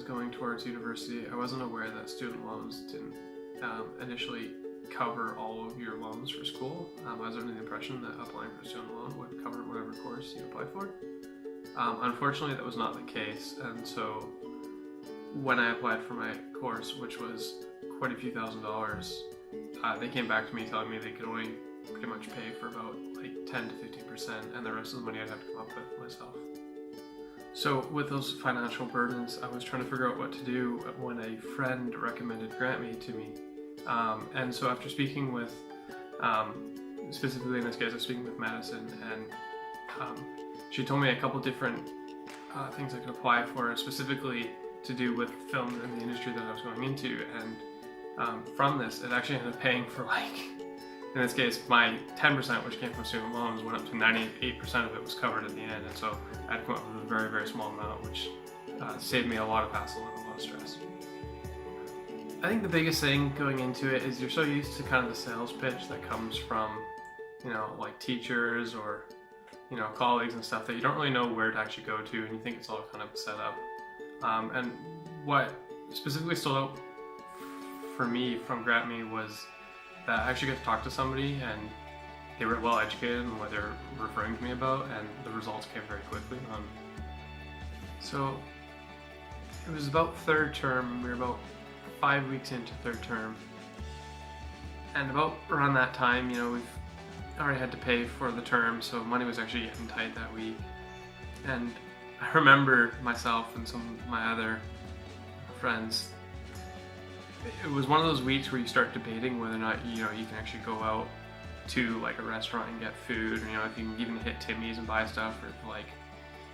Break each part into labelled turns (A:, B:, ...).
A: going towards university, I wasn't aware that student loans didn't initially cover all of your loans for school. I was under the impression that applying for a student loan would cover whatever course you applied for. Unfortunately, that was not the case, and so when I applied for my course, which was quite a few $1,000s, they came back to me telling me they could only pretty much pay for about like 10 to 15%, and the rest of the money I'd have to come up with myself. So with those financial burdens, I was trying to figure out what to do when a friend recommended GrantMe to me. And so after speaking with, specifically in this case, I was speaking with Madison, and she told me a couple different things I could apply for, specifically to do with film and the industry that I was going into. And from this, it actually ended up paying for, like, in this case, my 10%, which came from student loans, went up to 98% of it was covered at the end. And so I had to come up with a very, very small amount, which saved me a lot of hassle and a lot of stress. I think the biggest thing going into it is you're so used to kind of the sales pitch that comes from, you know, like teachers or, you know, colleagues and stuff, that you don't really know where to actually go to, and you think it's all kind of set up. And what specifically stood out for me from GrantMe was that I actually got to talk to somebody, and they were well educated in what they're referring to me about, and the results came very quickly. So it was about third term. We were about 5 weeks into third term, and about around that time, you know, we've already had to pay for the term, so money was actually getting tight that week. And I remember myself and some of my other friends, it was one of those weeks where you start debating whether or not, you know, you can actually go out to like a restaurant and get food, or, you know, if you can even hit Timmy's and buy stuff, or if, like,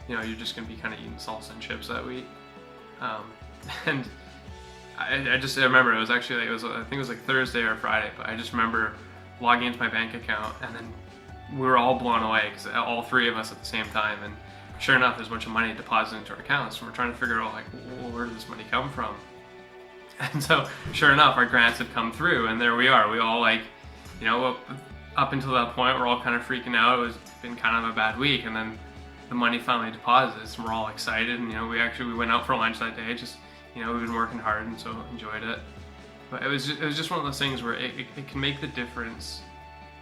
A: you know, you're just gonna be kind of eating salsa and chips that week. And I remember it was actually, like, I think it was like Thursday or Friday, but I just remember logging into my bank account, and then we were all blown away, because all three of us at the same time, and sure enough, there's a bunch of money deposited into our accounts, and we're trying to figure out, like, well, where did this money come from? And so, sure enough, our grants had come through, and there we are. We all, like, you know, up until that point, we're all kind of freaking out. It was been kind of a bad week, and then the money finally deposits, and we're all excited. And, you know, we went out for lunch that day. Just, you know, we've been working hard, and so enjoyed it. But it was just one of those things where it can make the difference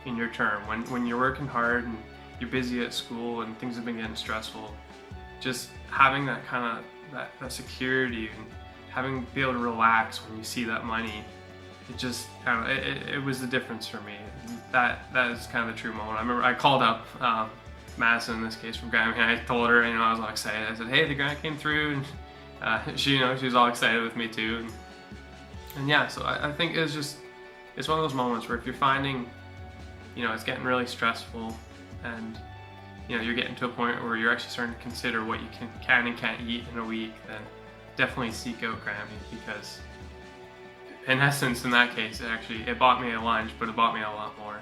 A: in your term when you're working hard and you're busy at school and things have been getting stressful. Just having that kind of that security and be able to relax when you see that money, it just, I don't know, it was the difference for me. That is kind of the true moment. I remember I called up Madison, in this case, from GrantMe, and I told her, you know, I was all excited. I said, hey, the grant came through, and she, you know, she was all excited with me too. And yeah, so I think it's one of those moments where if you're finding, you know, it's getting really stressful, and, you know, you're getting to a point where you're actually starting to consider what you can and can't eat in a week, then definitely seek out GrantMe, because in essence, in that case, it bought me a lunch, but it bought me a lot more.